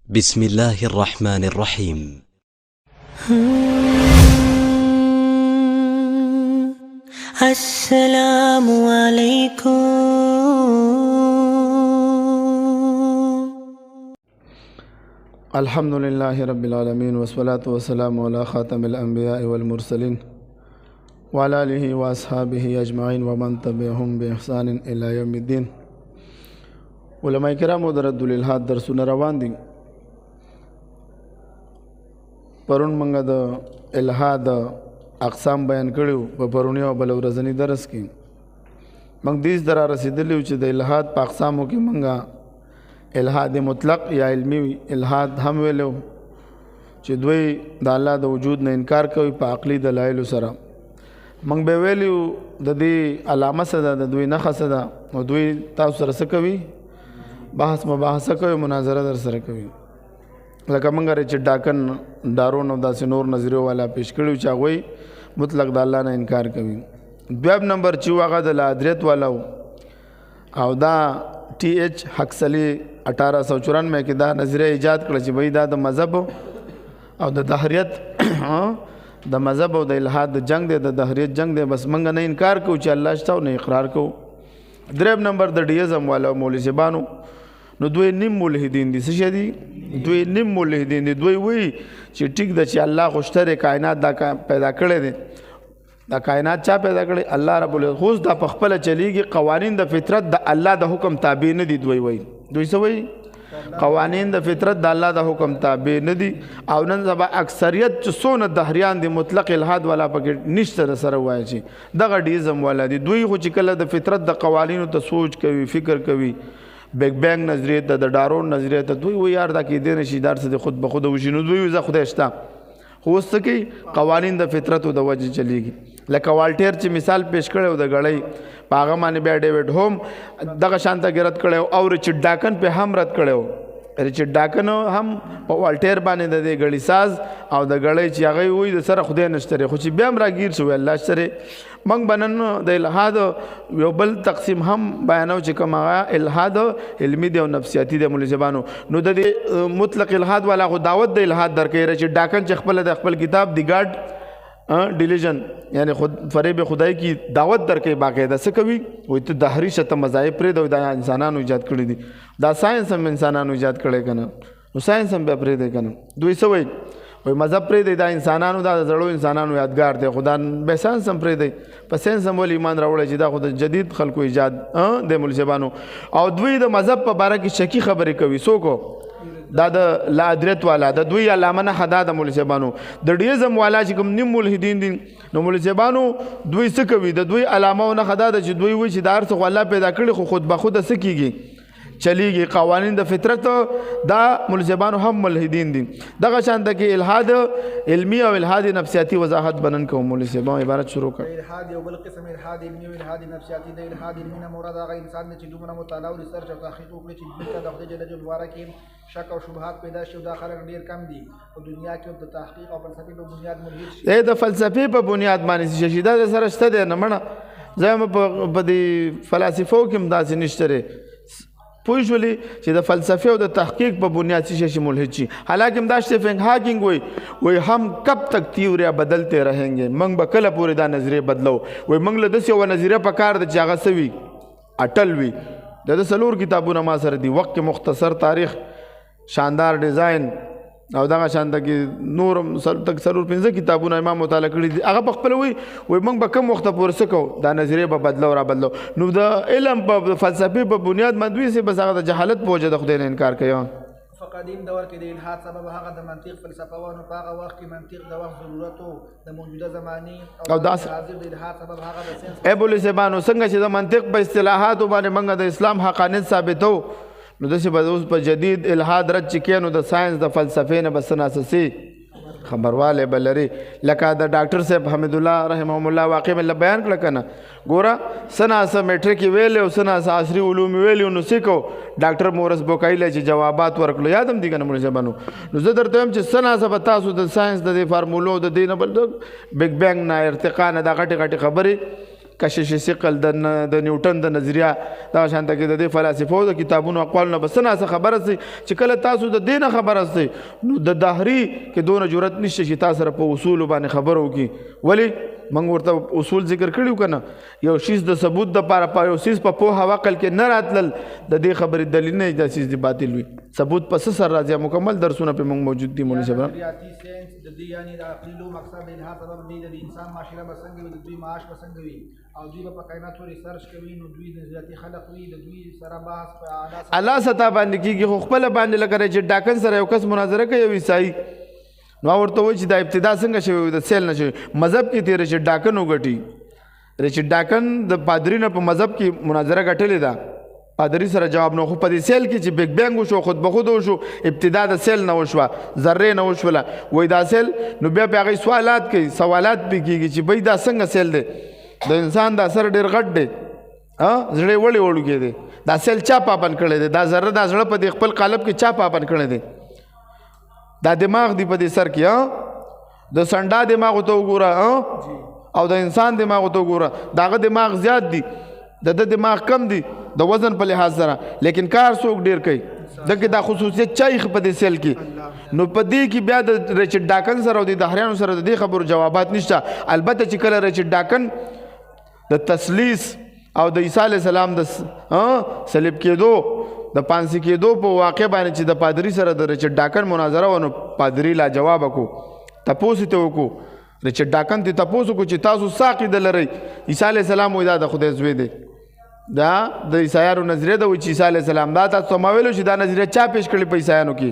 بسم الله الرحمن الرحيم. السلام عليكم. الحمد لله رب العالمين والصلاة والسلام على خاتم الأنبياء والمرسلين وعلى آله وأصحابه أجمعين ومن تبعهم بإحسان إلى يوم الدين. علماء کرام درد الالحاد درسونه روان دي. پرون منګه د الحاد اقسام بیان کړو په پرونی او بل ورځنی درس کې. موږ دې درا رسیدلی چې د الحاد په اقسامو کې منګه الحاد مطلق یا علمی الحاد هم ویلو چې دوی د الله د وجود نه انکار کوي په عقلي دلایل سره. موږ به ویلو د دې علامه سره د دوی نه خاصه او دوی تاسو سره څه کوي، بحث مباحثه کوي، مناظره در سره کوي. لکه موږ چې ډاکن دارون او داسې نور نظریو والا پیش کړو چې هغوی مطلق د الله نه انکار کوي. دویم نمبر چې هغه د لادریت والا او دا ټي ایچ حکسلي 1894 کې دا نظریه ایجاد کړه چې وایي دا د مذهب او د دهریت د مذهب او د الحاد جنگ دی، د دهریت جنگ دی. بس موږ نه انکار کوو چې الله شته او نه اقرار کوو. دریم نمبر د ډیزم والا مولوی صاحبانو، نو دوی نیم ملحدین دي. څه شي دي؟ دوی نیم ملحدین دي. دوی وایي چې ټیک ده چې الله خو شته کائنات دا پیدا کړی دی. دا کائنات چا پیدا کړی؟ الله رب العزت. خو دا په خپله چلیږي. قوانین د فطرت د الله د حکم تابع نه دي. دوی وایي څه وایي؟ قوانین د فطرت د الله د حکم تابع نه دي. او نن سبا اکثریت چې څونه دهریان دي مطلق الحاد والا پکې نشته سره وایي چې دغه ډیزم والا دي. دوی خو چې کله د فطرت د قوانینو ته سوچ کوي، فکر کوي، بیگ بینگ نظریه ته، د ډارون نظریه ته، دوی وایي یار دا کېدی نه شي، دار څه خود به خود وشي. نو دوی زه خدای شته، خو اوس څه کوي؟ قوانین د فطرتو د وجې چلیږي. لکه والټیر چې مثال پیش کړی د غړۍ په هغه باندې بیا ډیوډ هوم دغه شانته کې رد کړی او ریچارډ ډاکن په هم رد کړی. ریچارډ ډاکن هم په والټیر باندې د دې غړي ساز او د غړۍ چې هغه وایي د سره خدای نشته، خو چې بیا هم راګیر شو الله شته. موږ بنن د الحاد یو بل تقسیم هم بیانو چې کوم هغه الحاد علمي دی او نفسیاتي دی مولوی صاحبانو. نو د مطلق الحاد والا خو دعوت د الحاد درکې چې ډاکن چې خپل د خپل کتاب دی ګاډ ډیلیژن یعنی خود فریب خدای کی دعوت درکې باقاعده څه کوي؟ وایي ته دهري شته مذاهب پرې دا انسانانو ایجاد کړي دي، دا ساينس هم انسانانو ایجاد کړي کنه، نو ساينس هم بیا پرې دی کنه. دوی څه وایي؟ مذهب پرې دی، دا انسانانو دا زړو انسانانو یادګار دی، خدا به ساينس هم پرې دی. په ساينس هم ول ایمان راوړی چې دا خو د جدید خلکو ایجاد د مولوی صاحبانو. او دوی د مذهب په باره کې شکی خبرې کوي. څوک؟ دا د لادریت والا، د دوی علامه نه حدا د مولوی صاحبانو. د ډیزم والا چې کوم نیم ملحدین دي، نو مولوی صاحبانو دوی څه کوي؟ د دوی علامه نه حدا د چې دوی وایي چې دا هر څه الله پیدا کړي خو خود به خود څه کیږي؟ چلیږي. قوانین د فطرت دا مولوی صاحبانو هم ملحدین دي. دغه شان د کې الحاد علمی او الحاد نفسیاتی وضاحت بنن کوم. مولوی صاحبانو عبارت شروع کړ. الحاد یو بل قسم الحاد علمی او الحاد نفسیاتی. د الحاد علمی نه مراد هغه انسان چې دومره مطالعه او ریسرچ او تحقیق وکړي چې دې ته د خدای جل جلاله کې شک او شبهات پیدا شي. دا خلک ډیر کم دي او دنیا کې د تحقیق او فلسفې په بنیاد ملحد شي. د فلسفې په بنیاد باندې شي دا سره شته دی نه مړه. زه په دې فلسفو کې هم داسې نشته پوه شولې چې د فلسفې او د تحقیق په بنیاد شي ملحد شي. حالانکه دا سټیفن هاکینګ وایي هم کب تک تیوریاں بدلتے رہیں گے، موږ به کله پورې دا نظریه بدلو. وایي موږ له داسې یوه نظریه په کار ده چې هغه څه وي؟ اټل وي. د ده څلور کتابونه ما سره دي، وقت مختصر تاریخ، شاندار ډیزاین او دغه شانته کې نور تک څلور پنځه کتابونه ما مطالعه کړي دي. هغه په خپله وایي موږ به کم وخته پورې څه کوو؟ دا نظریه به بدلو را بدلو. نو د علم په فلسفې په بنیاد باندې دوی سه بس هغه د جهالت په وجه د خدای نه انکار کوي. په قدیم دور کې د الحاد سبب هغه د منطق فلسفه و. نو په هغه وخت کې منطق د وخت ضرورت د موجوده زماني او د حاضر د الحاد سبب هغه د ساينس. مولوی صاحبانو څنګه چې د منطق په اصطلاحاتو باندې موږ د اسلام حقانیت ثابتو، نو داسې به اوس په جدید الحاد رد چې کې نو د ساينس د فلسفې نه بس ناسسي خبرواله بلري. لکه د ډاکټر صاحب حمید الله رحمهم الله واقع مله بیان کړ کنه، ګوره سناسه میټریک ویلې او سناسه عصري علوم ویلې نو سیکو ډاکټر مورس بوکایله چې جوابات ورکړو یادم دي کنه مولوی صاحبانو. نو زه درته هم چې سناسه به تاسو د ساينس د فارمولو د دینه بل بیگ بینګ نه ارتقا نه د غټي غټي خبرې کشش ثقل د نیوټن د نظریه دغه شانته کې د دې فلسفو د کتابونو اقوالونه بس نه خبره سي چې کله تاسو د دې نه خبره سي نو د دهري کې دونه جرأت نشته چې تاسو سره په اصول باندې خبرو وکړي ولی موږ ورته اصول ذکر کړیو کنه یو شیز د ثبوت د پاره په یو شیز په پوهه عقل کې نه راتلل د دې خبرې دلیل نه د شیز دی باطل وي ثبوت پس سر راځي مکمل درسونه په موږ موجود دي مولوی صاحب ریاضي ساينس د دې یعنی د عقلو مقصد د الها سبب دی د انسان معاشره بسنګ وي د دوی معاش بسنګ وي او دوی په کائنات ریسرچ کوي نو دوی د ذاتي خلق وي د دوی سره بحث په اعلی الله ستا باندې کیږي خو خپل باندې لګره چې ډاکن سره یو کس مناظره کوي عیسائی نو ورته وایي چې د ابتدا څنګه شوی د سیل نه شوی مذهب کې تیر چې ډاکن وګټي رچ ډاکن د پادری نه په مذهب کې مناظره غټلې ده پادری سره جواب نو خو په دې سیل کې چې بیگ بینګ وشو خود به خود وشو ابتدا د سیل نه وشوه ذره نه وشوله وای دا سیل نو بیا په هغه سوالات کوي سوالات به کیږي چې بای دا څنګه سیل دی د انسان د اثر ډیر غټ دی زړه وړي وړو کې دی دا سیل چا پاپن کړی دی دا ذره دا زړه په دې خپل قالب کې چا پاپن کړی دی دا دماغ دی په دې سر کې د سنډا دماغ ته وګوره او د انسان دماغ ته وګوره داغه دماغ زیات دی د دماغ کم دی د وزن په لحاظ سره لیکن کار څوک ډیر کوي دغه دا خصوصیت چای په دې سیل کې نو په دې کې بیا د ریچارډ ډاکن سره او د دهریانو سره د دې خبرو جوابات نشته البته چې کله ریچارډ ډاکن د تسلیث او د عیسی علی السلام د صلیب کېدو د پانسی کېدو په واقع باندې چې د پادری سره د ریچارډ ډاکن مناظره ونه پادری لا جواب وکړو تاسو ته وکړو ریچارډ ډاکن ته تاسو کو چې تاسو ساقي د لری عیسی علی السلام وې د خدای زوی دی دا د عیسایانو نظریه د چې عیسی علی السلام دا تاسو ماویلو چې دا نظریه چا پیش کړی په عیسایانو کې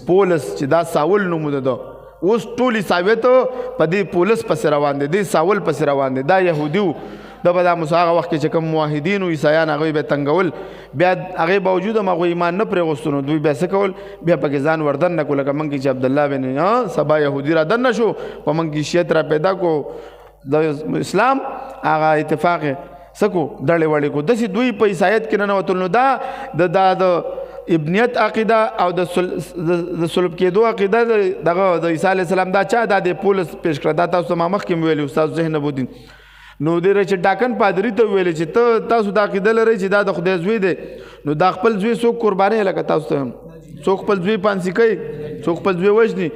پولس چې دا ساول نوم ده اوس ټول عیسایت په دې پولس پس روان دي د ساول پس روان دي دا يهوديو د په دا مساغه وخت کې چې کوم موحدین او عیسایان هغه به تنگول بیا هغه باوجود هغه ایمان نه پرې غوښتنو دوی به څه کول بیا پکې ځان وردن نه کول کوم کې چې عبد الله بن سبا يهودي را دن شو په من کې شیعت را پیدا کو د اسلام هغه اتفاق سکو دړې وړې کو د دوی په عیسایت کې نه وتل نو دا د ابنیت عقیده او د صلب کېدو عقیده دغه د عیسی علی السلام دا چا د پولس پیش کړه دا تاسو ما مخکې ویلي استاد ذهن بودین نو د ریچارډ ډاکن پادری ته ویل چې تاسو دا عقیده لرئ چې دا د خدای زوی دی نو دا خپل زوی څوک قرباني لکه تاسو ته څوک خپل زوی پانسی کوي څوک خپل زوی وژني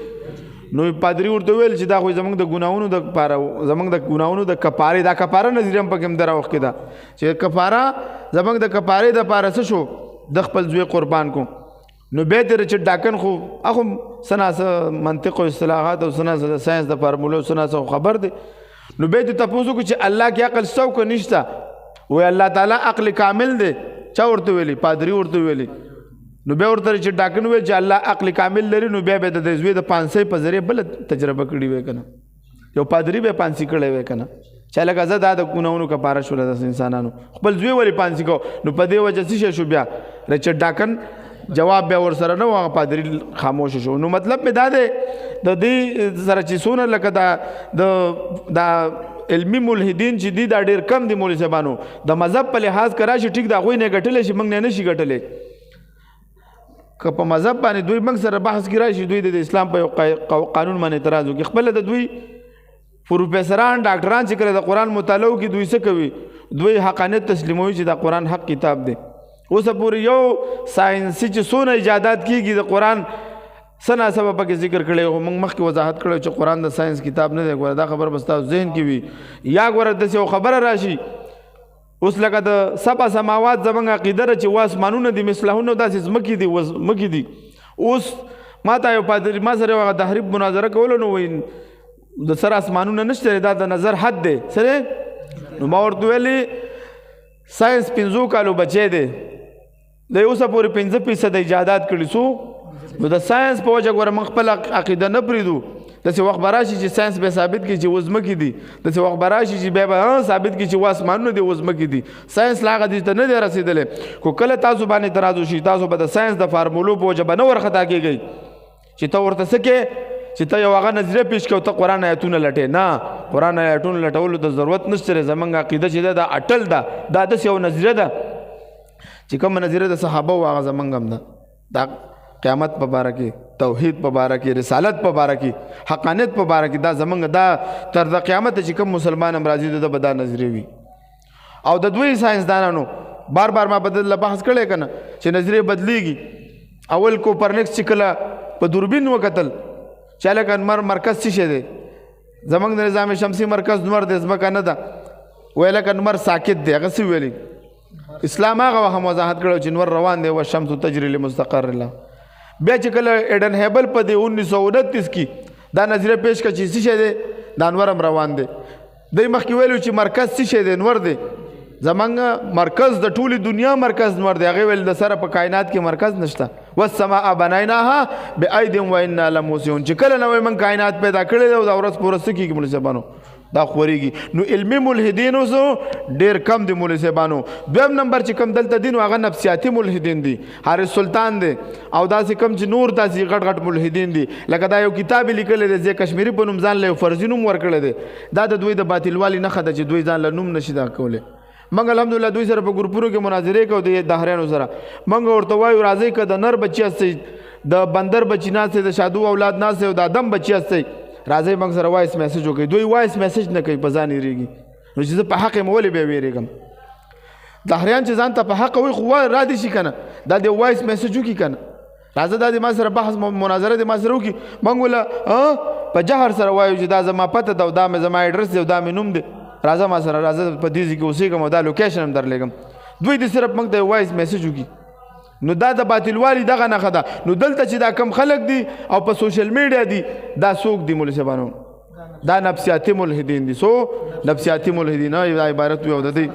نو پادری ورته ویل چې دا خو زمونږ د ګناونو د پاره زمونږ د ګناونو د کفاره دا کفاره نظریه په کوم درا وخت کې دا چې کفاره زمونږ د کفاره د پاره څه شو د خپل زوی قربان کو نو به د ریچارډ ډاکن خو هغه سناسه منطق او اصطلاحات او سناسه ساينس د فارمولو سناسه خبر دی نو به ته تاسو کو چې الله کې عقل څوک نشته وای الله تعالی عقل کامل دی چا ورته ویلي پادری ورته ویلي نو به ورته چې ډاکن ویل چې الله عقل کامل لري نو به د زوی د 500 په ذریعہ بل تجربه کړی وای کنه یو پادری به 500 کړی وای کنه چې لکه زه دا د ګناونو کفاره شول د انسانانو خپل زوی ولی 500 کو نو په دې وجه څه شو بیا ریچارډ ډاکن جواب بیا ور سره نه هغه پادری خاموش شو نو مطلب به دا دی د دې سره چې سونه لکه دا علمی ملحدین چې دي دا ډیر کم دي مولوی صاحبانو د مذهب په لحاظ کرا شي ټیک دا غوي نه غټل شي موږ نه شي غټلې که په مذهب باندې دوی موږ سره بحث کې راشي دوی د اسلام په قانون باندې اعتراض وکړي خپل د دوی پروفیسوران ډاکټران چې کړه د قران مطالعه کوي دوی څه کوي دوی حقانیت تسلیموي چې د قران حق کتاب دی اوس پورې یو ساينسي چې سونه ایجادات کیږي د قران سنا سبب کې ذکر کړي او موږ مخکې وضاحت کړو چې قران د ساينس کتاب نه دی ګوره دا خبر بس تاسو ذهن کې وي یا ګوره د څه خبره راشي اوس لکه د سبا سماوات زمونږ عقیده چې واسمانونه دي مثلهونه داسې مکی دي مکی دي اوس ما ته یو پادری ما سره هغه تحریف مناظره کول نو وین د سر اسمانونه نشته دا د نظر حد دی سره نو ما ورته ویلي ساينس 5 کالو بچی دی د اوسه پورې 5% ایجادات کړي سو نو د ساينس په وجه ګوره موږ خپل عقیده نه پریدو داسې وخت به راشي چې ساينس به ثابت کړي چې وزمکې دي داسې وخت به راشي چې بیا به ثابت کړي چې واسمانونه دي وزمکې دي ساينس لا هغه دې ته نه دی رسېدلی خو کله تاسو باندې اعتراض وشي تاسو به د ساينس د فارمولو په وجه به نه ورخطا کېږئ چې ته ورته څه کې چې ته یو هغه نظریه پیش کوي ته قرآن آیتونه لټې نه قرآن آیتونه لټولو د ضرورت نشته زمونږ عقیده چې دا اټل ده دا داسې یو نظریه ده چې کومه نظریه د صحابه او هغه زمونږ هم ده دا قیامت په باره کې توحید په باره کې رسالت په باره کې حقانیت په باره کې دا زمونږ دا تر د قیامت چې کوم مسلمان هم راځي د به دا نظریه وي او د دوی ساینسدانانو بار بار ما بدل بحث کړی که نه چې نظریه بدلیږي اول کوپرنیکس چې کله په دوربین وکتل چې هلکه نمر مرکز څه شی دی زمونږ د نظام شمسي مرکز نور دی ځمکه نه ده ویل که نمر ساکت دی هغه څه ویلي اسلام هغه وخت وضاحت کړی چې نور روان دی والشمس تجري لمستقر الله بیا چې کله ایډن هیبل په دی 1929 کې دا نظریه پیش کړه چې څه شی دی دا نور هم روان دی دوی مخکې ویلو چې مرکز څه شی دی نور دی زمونږ مرکز د ټولې دنیا مرکز نور دی هغې ویل د سره په کائنات کې مرکز نشته والسماء بنیناها بأید وإنا لموسعون چې کله نه وایي موږ کائنات پیدا کړی دی او دا ورځ په ورځ څه کېږي مولوي صاحبانو دا خورېږي نو علمي ملحدین اوسو ډېر کم دي مولوي صاحبانو دویم نمبر چې کم دلته دي نو هغه نفسیاتي ملحدین دي حارث سلطان دی او داسې کم چې نور داسې غټ غټ ملحدین دي لکه دا یو کتاب یې لیکلی دی زه کشمیري په نوم ځان له یو فرضي نوم ورکړی دی دا د دوی د باطلوالي نښه ده چې دوی ځان له نوم نشي دا کولی موږ الحمدلله دوی سره په ګروپونو کې مناظرې کوو د دهریانو سره موږ ورته وایو راځئ که د نر بچي هستئ د بندر بچي ناست دی د شادو اولاد ناست دی او د آدم بچي هستئ راځئ موږ سره وایس میسج وکړئ دوی وایس میسج نه کوي په ځان یېرېږي نو چې زه په حق یم ولې بیا ویرېږم دهریان چې ځان ته په حق وایي خو را دې شي که نه دا د وایس میسج وکړي که نه راځه دا د ما سره بحث مناظره د ما سره وکړي موږ وله په جهر سره وایو چې دا زما پته ده او دا مې زما ایډرس دی او دا مې نوم دی راځه ما سره راځه په دې ځای کې اوسېږم او دا لوکیشن هم درلېږم دوی د صرف موږ ته وایس میسج وکړي نو دا د باطلوالي دغه نښه ده نو دلته چې دا کم خلک دي او په سوشل میډیا دي دا څوک دي مولوي صاحبانو دا نفسیاتي ملحدین دي سو نفسیاتي ملحدین دا عبارت وي او د دې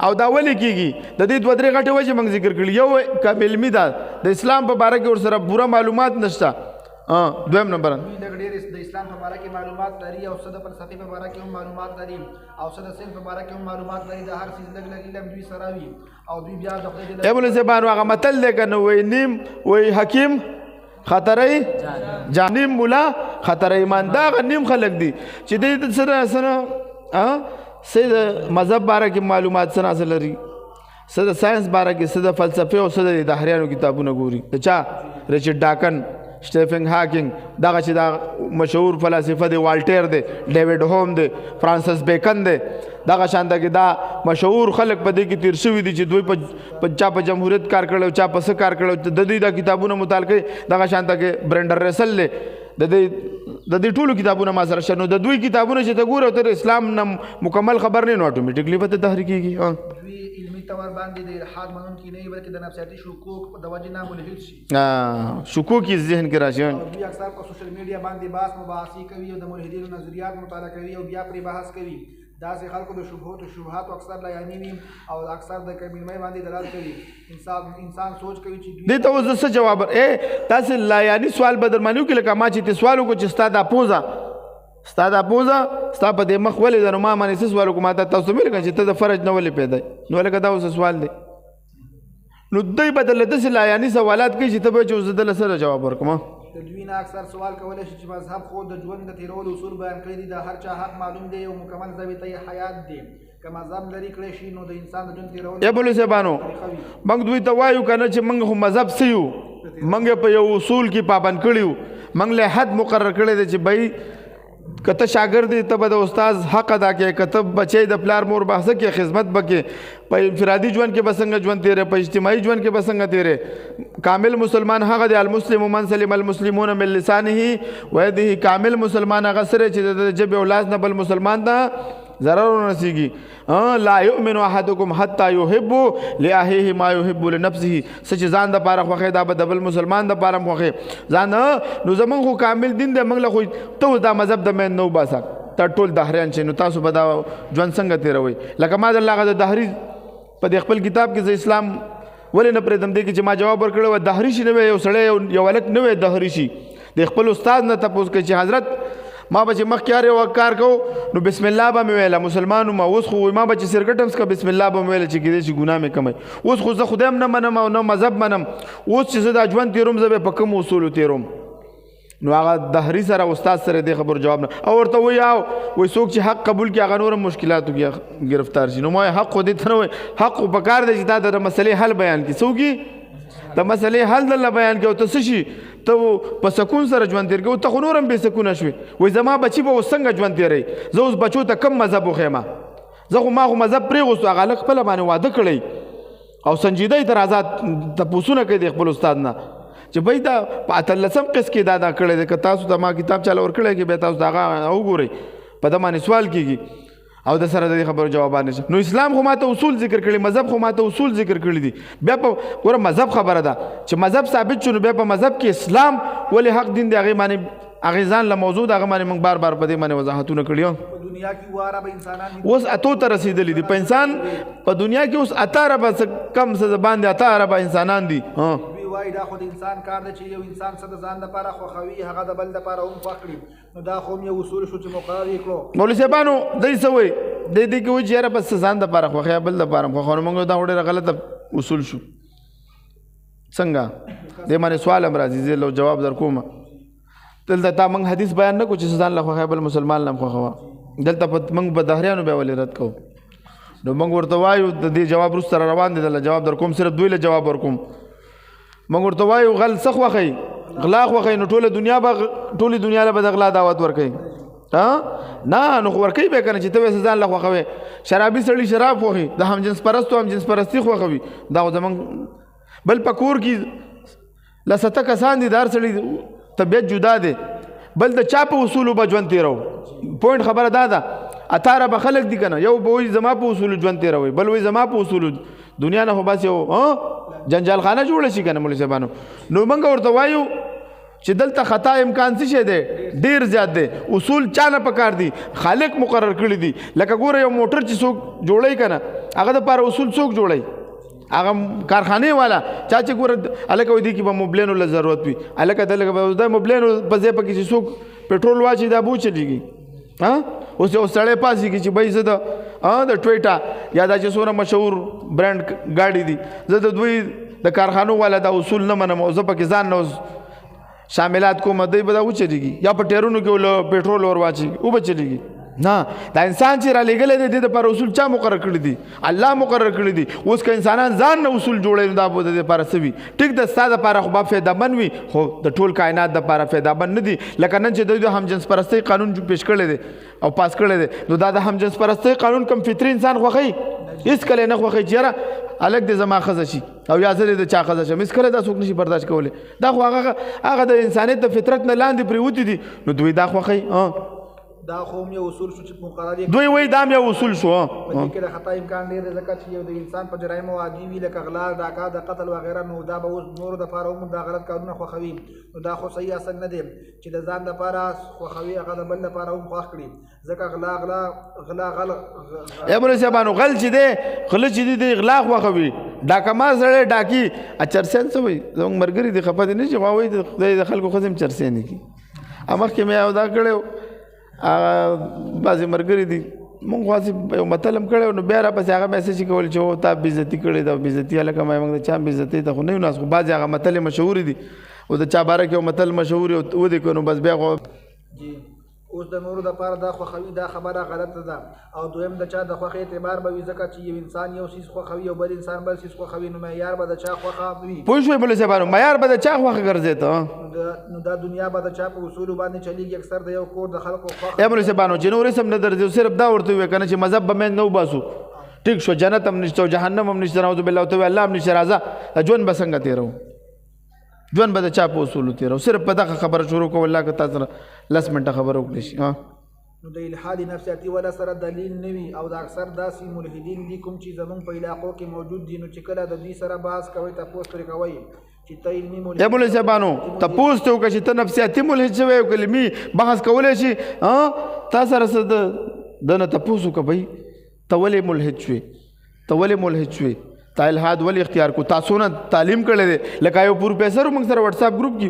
او دا ولې کېږي د دې دوه درې غټې وجې موږ ذکر کړي یو کم علمي ده د اسلام په باره کې ورسره پوره معلومات نشته دویم نمبر د اسلام په باره کې معلومات لري او څه د فلسفې په باره کې هم معلومات لري او څه د ساینس په باره کې هم معلومات لري د هر څیز لږ لږ علم دوی سره وي او دوی بیا د خدای د مولوي صاحبانو هغه متل دی که نه وایي نیم وایي حکیم خطرۍ جانیم مولا خطرۍ ایمان دا هغه نیم خلک دي چې دوی سره څه د مذهب باره کې معلومات څه ناڅه لري څه د ساینس باره کې څه د فلسفې او څه د دهریانو کتابونه ګوري د چا ریچارډ ډاکن سټیفن هاکینګ دغه چې دا مشهور فلسفه دی والټیر دی ډیوډ هوم دی فرانسس بیکن دی دغه شانته کې دا مشهور خلک په دې کې تیر شوي دي چې دوی په چا په جمهوریت کار کړی او چا په څه کار کړی د دوی دا کتابونه مطالعه کوي دغه شانته کې برنډر رسل دی د دې ټولو کتابونه ما سره شته نو د دوی کتابونه چې ته ګورې او ته اسلام نه مکمل خبر نه نو اټومیټیکلی به ته تحریک کېږي دوی علمي طور باندې د الحاد منونکي نه وي بلکې د نفسیاتي شکوک د وجې نه ملحد شي شکوک یې ذهن کې راشي دوی اکثر په سوشل میډیا باندې بحث مباحثې کوي او د ملحدینو نظریات مطالعه کوي او بیا پرې بحث کوي داسې خلکو د شبهاتو اکثر لیاني وي او اکثر د کمیلمۍ باندې دلالت کوي انسان سوچ کوي چې دې ته اوس څه جواب تاسې لیاني سوال به در باندې وکړي لکه ما چې ته سوال وکړو چې ستا دا پوزه ستا په دې مخ ولې ده نو ما باندې څه سوال وکړو ما ته تاسو ویل کړه چې ته د فرج نه ولې پیدا نو لکه دا اوس سوال دی نو دوی به درله داسې لیاني سوالات کوي چې ته به چې اوس دله سره جواب ورکړم د دوی نه اکثر سوال کولی شي چې مذهب خو د ژوند د تېرولو اصول بیان کړي دي د هر چا حق معلوم دی او مکمل ضابطه حیات دی که مذهب لرې کړی شي نو د انسان د ژوند تېرولو مولوي صاحبانو موږ دوی ته وایو که نه چې موږ خو مذهب څه یو موږ په یو اصول کې پابند کړي یو موږ له حد مقرر کړی دی چې بھائی که ته شاګرد دی ته به د استاد حق ادا کوې که ته بچی د پلار مور به څه کې خدمت به کې په انفرادي ژوند کې به څنګه ژوند تېرې په اجتماعي ژوند کې به څنګه تېرې کامل مسلمان هغه دی المسلم من سلم المسلمون من لسانه ویده کامل مسلمان هغه سره چې د ژبې او لاس نه بل مسلمان ته ضرر ورسیږي لا یؤمن احدکم حتی یحب لاخیه ما یحب لنفسه څه چې ځان دپاره خوښوي دا به د بل مسلمان دپاره هم خوښوي ځان نو زمونږ خو کامل دین دی موږ له خو ته اوس دا مذهب د مین نه وباسه ته ټول دهریان چې نو تاسو به دا ژوند څنګه تېروئ لکه ما د هغه د دهري په دې خپل کتاب کې زه اسلام ولې نه پرېږدم دې کې چې ما جواب ورکړی و دهري شي نه وی یو سړی یو هلک نه وی دهري شي د خپل استاد نه تپوس کوي چې حضرت ما به چې مخکې هر یو کار کوو نو بسم الله به مې ویله مسلمان وم اوس خو ما به چې سرکټ هم څکه بسم الله به مې ویله چې کېدای شي ګناه مې کمی اوس خو زه خدای هم نه منم او نه مذهب منم اوس چې زه دا ژوند تېروم زه به په کوم اصولو تېروم نو هغه دهري سره استاد سره دې خبر جواب نه او ورته وایي وایي څوک چې حق قبول کړي هغه نور هم مشکلاتو کې گرفتار شي نو ما حق خو دې ته نه وایي حق خو پکار دی چې دا د مسلې حل بیان کړي څوک د مسلې حل دله بیان کوي ته څه شي ته په سکون سره ژوند تېر کوي ته خو نور هم بې سکونه شوې وایي زما بچي به اوس څنګه ژوند تېروي زه اوس بچو ته کم مذهب وښیم زه خو ما خو مذهب پرېغوستو هغه هلک خپله باندې واده کړی او سنجیده اعتراضات تپوسونه کوي د خپل استاد نه چې بھائی دا په 18 قسط کې دا کړی دی که تاسو ته ما کتاب چاله ورکړی کې بیا تاسو د هغه وګورئ په ده باندې سوال کېږي او د سره د دې خبرو جوابان نشته نو اسلام خو ماته اصول ذکر کړي مذهب خو ماته اصول ذکر کړي دي بیا په ګوره مذهب خبره ده چې مذهب ثابت شو نو بیا په مذهب کې اسلام ولې حق دین دی هغې باندې هغې ځان له موضوع د هغه باندې موږ بار بار په دې باندې وضاحتونه کړي دنیا کې واره به انسانان اوس اتو ته رسېدلي دي په انسان په دنیا کې اوس 8 اربه کم څه باندې 8 اربه انسانان دي وای دا خو د انسان کار دی چې یو انسان څه د ځان لپاره خوښوي هغه د بل لپاره هم خوښ کړي نو دا خو یو اصول شو چې مقرر یې کړو مولوي صاحبانو دی څه وایي دی کې وایي چې یاره بس ځان دپاره خوښوي بل دپاره هم خوښوي نو موږ دا ډېره غلطه اصول شو څنګه دې باندې سوال هم راځي زه لو جواب در کوم دلته تا موږ حدیث بیان نه کړو چې ځان له خوښوي بل مسلمان له هم خوښوه دلته موږ به دهریانو بیا ولې رد کوو نو موږ ورته وایو د دې جواب وروسته را روان دي دله جواب در کوم صرف دوی له جواب ورکوم موږ ورته وایو غل څه خوښوي غلا خوښوي نو ټوله دنیا به د غلا دعوت ورکوي نه نو خو ورکوي به که نه چې ته وایې ځان له خوښوي شرابي سړي شراب خوښوي د همجنس پرستو همجنس پرستي خوښوي دا خو زموږ بل په کور کې لسته کسان دي د هر سړي طبیعت جدا دی بل د چا په اصولو به ژوند تېرو پوینټ خبره دا ده 18 به خلک دي که نه یو به وایي زما په اصولو ژوند تېروي بل وایي زما په اصولو دنیا نه خو بس یو جنجال خانه جوړه شي که نه مولوي صاحبانو نو موږ ورته وایو چې دلته خطا امکان څه شی دی ډېر زیات دی اصول چا نه پکار دي خالق مقرر کړي دي لکه ګوره یو موټر چې څوک جوړوي که نه هغه دپاره اصول څوک جوړوي هغه کارخانې والا چا چې ګوره هلکه وایي دې کې به مبلینو له ضرورت وي هلکه دلکه به د مبلینو په ځای پکې چې څوک پټرول واچي دا به وچلېږي اوس یو سړی پاسېږي چې بھائی زه د ټویټا یا دا چې څومره مشهور برانډ ګاډي دي زه د دوی د کارخانو والا دا اصول نه منم او زه پکې ځان نه شاملات کوم دی به دا وچلېږي یا په ټیرونو کې له پټرول ور واچي او به چلېږي نه دا انسان چې را لېږلی دی د دې دپاره اصول چا مقرر کړي دي الله مقرر کړي دي اوس که انسانان ځان نه اصول جوړوي نو دا به د دې دپاره څه وي ټیک ده ستا دپاره خو به فایدهمند وي خو د ټول کائنات دپاره فایدهمند نه دي لکه نن چې دوی د همجنس پرستۍ قانون پیش کړی دی او پاس کړی دی نو دا د همجنس پرستۍ قانون کوم فطري انسان خوښوي هېڅکله یې نه خوښوي چې یاره هلک دې زما ښځه شي او یا زه دې د چا ښځه شم هېڅکله دا څوک نشي برداشت کولی دا خو هغه د انسانیت د فطرت نه لاندې پرېوتي دي نو دوی دا خوښوي دا خو یو اصول شو چې مقرر یې دوی وایي دا هم یو اصول شو په دې کې د خطا امکان ډېر دی ځکه چې یو د انسان په جرایمو عادي وي لکه غلا ډاکه د قتل وغیره نو دا به اوس نورو دپاره هم دا غلط کارونه خوښوي نو دا خو صحیح اصل نه دی چې د ځان دپاره خوښوي هغه د بل دپاره هم خوښ کړي ځکه غلا مولوي صاحبانو غل چې دی غله چې دی غلا خوښوي ډاکه مار سړی ډاکي چرسیان څه وایي زموږ ملګري دي خفه دي نه چې وایي د خلکو ښځې هم چرسیانې کي مخکې مې یو دا کړی بعضې ملګري دي مونږ خاصې یو متل هم کړی نو بیا راپسې هغه میسج کول چې تا بېزتي کړې ده بېزتي هلکه ما موږ د چا بېزتۍ ته خو نه یو ناست خو بعضې هغه متلې مشهورې دي او د چا باره کې یو متل مشهور ودې کړو نو بس بیا خو اوس د نورو دپاره دا خوښوي دا خبره غلطه ده او دویم د چا د خوښې اعتبار به وي ځکه چې یو انسان یو څیز خوښوي او بل انسان بل څیز خوښوي نو معیار به د چا خوښه وي پوه شوئ مولوي صاحبانو معیار به د چا خوښه ګرځې ته نو دا دنیا به د چا په اصولو باندې چلیږي اکثر د یو کور د خلکو خوښه مولوي صاحبانو چې نور اسم نه درځي صرف دا ورته ووایه که نه چې مذهب به مین نه وباسو ټیک شو جنت هم نشته او جهنم هم نشته نعوذ بالله ورته ووایه الله هم نشته راځه ژوند به څنګه تېرو ژوند به د چا په اصولو تېرو صرف په دغه خبره شروع کوو الله که تا سره 10 منټه خبره وکړی شي نو د الحاد نفسیاتي ولا سره دلیل نه وي او د اکثر داسې ملحدین دي کوم چې زمونږ په علاقو کې موجود دي نو چې کله د دوی سره بحث کوئ تپوس ترې کوئ چې ته علمي ملحد مولوي صاحبانو تپوس ته وکړه چې ته نفسیاتي ملحد شوی او علمي بحث کولی شي تا سره څه د نه تپوس وکړه بھئ ته ولې ملحد شوې تا الحاد ولې اختیار کو تاسو نه تعلیم کړی دی لکه یو پروفیسر موږ سره واټساپ ګروپ کې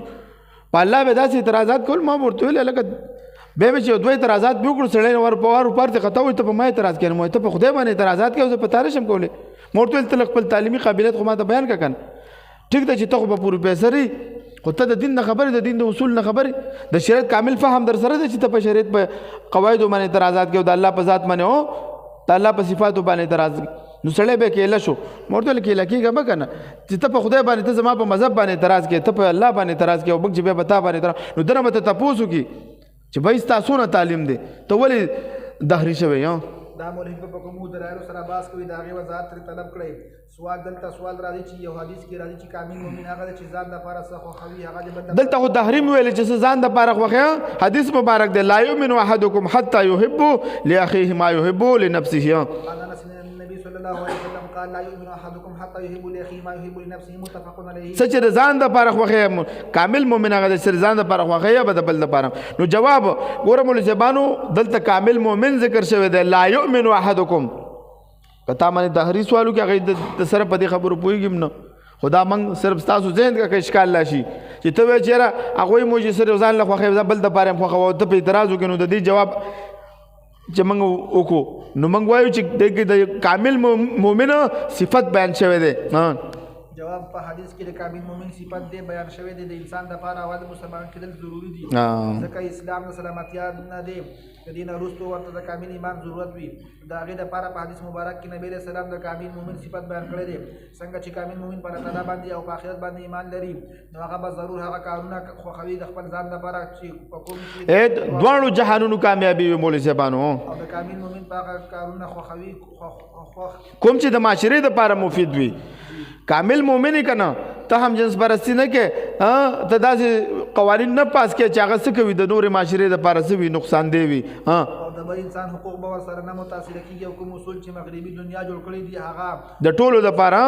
په الله به داسې اعتراضات کول ما ورته ویل لکه بیا مې چې دوه اعتراضات به وکړو سړی ور پارته خطا وي ته په ما اعتراض کوې نو ته په خدای باندې اعتراضات کوې زه په تا نشم کولی ما ورته ویل ته خپل تعلیمي قابلیت خو ما ته بیان کړه که نه ټیک ده چې ته خو په پروفیسر یې خو ته د دین نه خبرې د دین د اصول نه خبرې د شریعت کامل فهم در سره دی چې ته په شریعت په قواعدو باندې اعتراضات کوې د الله په ذات باندې د الله په صفاتو باندې اعتراض نو سړی به کېله شو مورته ویل کېله کېږه به که نه چې ته په خدای باندې ته زما په مذهب باندې اعتراض کوې ته په الله باندې اعتراض کوې او بک چې بیا به تا باندې اعتراض نو دنه به ته تپوس وکړي چې بھائی ستا څونه تعلیم دی ته ولې دهري شوی دا مولوی په کومو دلایلو سره باس کوي د هغې وضاحت ترې طلب کړی سوال دلته سوال راځي چې یو حدیث کې راځي چې کامل مؤمن هغه دی چې ځان دپاره څه خوښوي هغه د دلته خو تحریم ویلی چې څه ځان دپاره خوښوي حدیث مبارک دی لا یؤمن احدکم حتی یحب لاخیه ما یحب لنفسه الله علیه وسلم قال لا يؤمن احدكم حتى يحب لاخيه ما يحب لنفسه متفق علیه سچ د ځان د پاره خوخه کامل مؤمن هغه د ځان د پاره خوخه به د بل د پاره نو جواب ګورم ول زبانو دلته کامل مؤمن ذکر شوی دی لا يؤمن احدكم کته باندې تحریف سوالو کې هغه د سره په دې خبرو پويګم نه خدا من صرف تاسو ذهن کا اشکال لاشي چې ته چیرې هغه مو چې سره ځان له خوخه بل د پاره خوخه او ته په اعتراض وکړو د دې جواب چې موږ وکړو نو موږ وایو چې د کامل مؤمن صفت بیان شوی دی جواب په حدیث کې د کامل مؤمن صفت دی بیان شوی دی د انسان لپاره او د مسلمان کېدل ضروري دي ځکه اسلام د سلامتیا نه دی د دې نه وروسته ورته د کامل ایمان ضرورت وي د هغې دپاره په حدیث مبارک کې نبي علیه السلام د کامل مؤمن صفت بیان کړی دی څنګه چې کامل مؤمن په الله تعالی باندې او په آخرت باندې ایمان لري نو هغه به ضرور هغه کارونه خوښوي د خپل ځان لپاره چې په کوم دواړو جهانونو کامیابي وي مولوي صاحبانو او د کامل مؤمن په هغه کارونه خوښوي کوم چې د معاشرې دپاره مفید وي کامل مؤمن کنه ته هم جنس پرستی نه کې ته داسې قوانین نه پاس کې چې هغه څه کوي د نورې معاشرې دپاره څه وي نقصان دی وي او د بل انسان حقوق به ورسره نه متاثره کېږي او کوم اصول چې مغربي دنیا جوړ کړي دي هغه د ټولو دپاره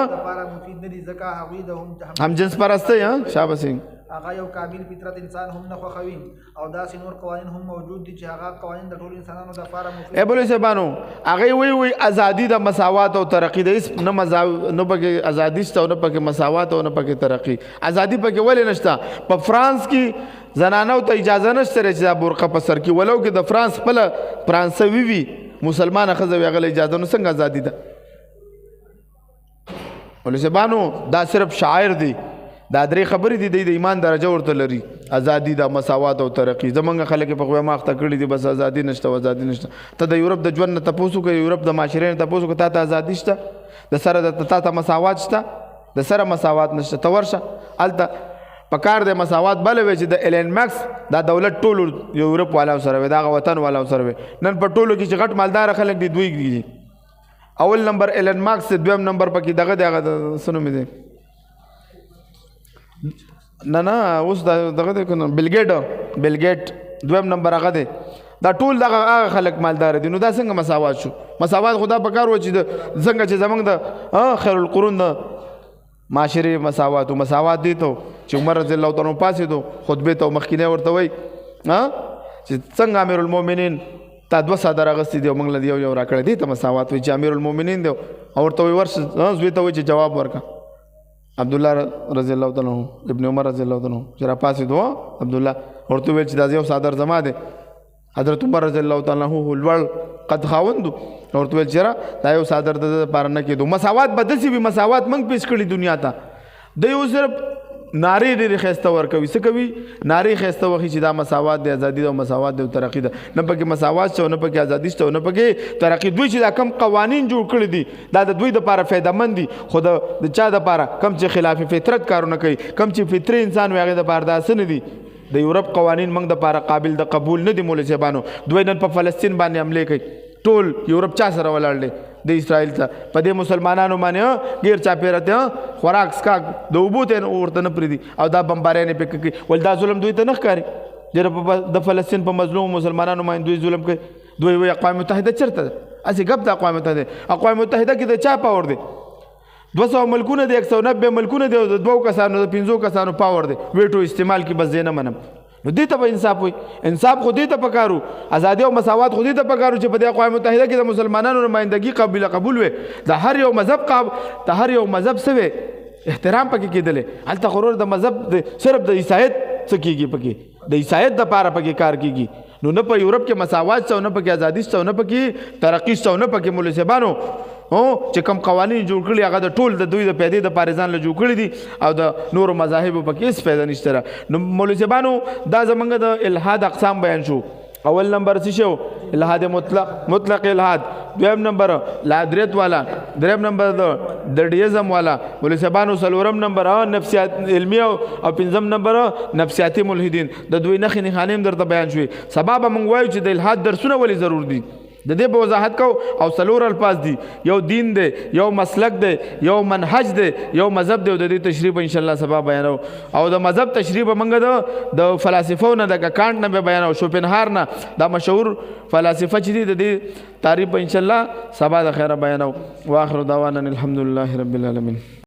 مفید نه دي ځکه هغوی د هم جنس پرستی شابه سنګ هغه یو کامل فطرت انسان هم نه خوښوي او داسې نور قوانین هم موجود دي چې هغه قوانین د ټولو انسانانو دپاره مفید ای بولې صاحبانو هغې وی ازادي د مساوات او ترقي د هېڅ نه پکې ازادي شته او نه پکې مساوات او نه پکې ترقي ازادي پکې ولې نشته په فرانس کې زنانو ته اجازه نشته چې دا برقه په سر کې ولو کې د فرانس خپله فرانسوي وي مسلمانه ښځه وي هغه له اجازه نو څنګه ازادي ده ولې صاحبانو دا صرف شاعر دی دا درې خبرې دي د ایمان درجه ورته لري ازادي د مساوات او ترقي زمونږ خلک په خو ماخته کړي دي بس ازادي نشته او ازادي نشته ته د یورپ د ژوند نه تپوسو کوي یورپ د معاشرې نه تپوسو کوي ته ازادي شته د سره د ته مساوات شته د سره مساوات نشته ته ورشه هلته په کار د مساوات بل وی چې د ایلن ماکس دا دولت ټولو یورپ والاو سره وي دغه وطن والاو سره وي نن په ټولو کې چې غټ مالدار خلک دي دوی دي اول نمبر ایلن ماکس دویم نمبر پکې دغه سنو مې دی نه اوس دغه دی که نه بیل ګیټ دویم نمبر هغه دی دا ټول دغه خلک مالدار دي نو دا څنګه مساوات شو مساوات خدا په کار و چې څنګه چې زمونږ د خیر القرون د معاشرې مساوات دی ته چې عمر رضی الله تعالی عنه پاسېدو خطبې ته مخکینی ورته وایي چې څنګه امیر المؤمنین تا 2 څادر اغوستي دي او موږ له یو راکړی دی ته مساوات وایي چې امیر المؤمنین دی او ورته وایي ورشه زوی ته وایي چې جواب ورکړه عبدالله رضی الله تعالی عنہ ابن عمر رضی الله تعالی عنہ چې راپاسېدو عبدالله ورته ویل چې دا یو څادر زما دی حضرت عمر رضی الله تعالی عنہ لوړ قد خاوند ورته ویل چې دا یو څادر د لپاره نه کېدو مساوات به داسې وي مساوات موږ پیش کړي دنیا ته د یو صرف نارې ډېرې ښایسته ورکوي څه کوي نارې ښایسته وښي چې دا مساوات دی ازادي ده او مساوات دی او ترقي ده نه پکې مساوات شته او نه پکې ازادي شته او نه پکې ترقي دوی چې دا کم قوانین جوړ کړي دي دا د دوی دپاره فایدهمند دي خو د چا دپاره کم چې خلاف فطرت کارونه کوي کم چې فطري انسان وي هغې دپاره دا څه نه دي د یورپ قوانین موږ دپاره قابل د قبول نه دي مولوي صاحبانو دوی نن په فلسطین باندې حملې کوي ټول یورپ چا سره ولاړ دی د اسرائیل ته په دې مسلمانانو باندې غیر چاپېره ته خوراک څښاک د اوبو ته ورته نه پرېږدي او دا بمباریانې پې کوي ول دا ظلم دوی ته نه ښکاري چې د فلسطین په مظلومو مسلمانانو باندې دوی ظلم کوي دوی وایي اقوام متحده چېرته ده هسې ګپ د اقوام متحده اقوام متحده کې د چا پاور دی 200 ملکونه دي 190 ملکونه دي او د 2 کسانو د 5 کسانو پاور دی ویټو استعمال کې بس زه نه منم نو دې ته به انصاف وي انصاف خو دې ته پکارو ازادي او مساوات خو دې ته پکارو چې په دې اقوام متحده کې د مسلمانانو نمایندګي قبول وي د هر یو مذهب څه احترام پکې کېدلی هلته غرور د مذهب صرف د عیسایت څه کېږي پکې د عیسایت دپاره پکې کار کېږي نو نه په یورپ کې مساوات شته او نه پکې ازادي شته او نه پکې ترقي شته او نه پکې مولوي صاحبانو چې کوم قوانین جوړ کړي هغه د ټول د دوی د پیدې دپاره ځان له جوړ کړي دي او د نورو مذاهبو پکې هېڅ فایده نشته نو مولوي صاحبانو دا زمونږ د الحاد اقسام بیان شو اول نمبر څه شو الحاد مطلق الحاد دویم نمبر لادریت والا دریم نمبر د ډیزم والا ولې سبانو سلورم نمبر نفسیات علمی او پنځم نمبر نفسیاتی ملحدین د دوی نخې نښانې درته بیان شوي سبب موږ وایو چې د الحاد درسونه ولې ضرور دي د دې په وضاحت کو او سلور الفاظ دي یو دین دی یو مسلک دی یو منهج دی یو مذهب دی او د دې تشریح ان شاء الله سبا بیانو او د مذهب تشریح موږ د فلسفو نه د کانټ نه بیانو شوپنهار نه دا مشهور فلسفه چې دي د دې تعریف ان شاء الله سبا د خیره بیانو واخر دعوانا الحمدلله رب العالمین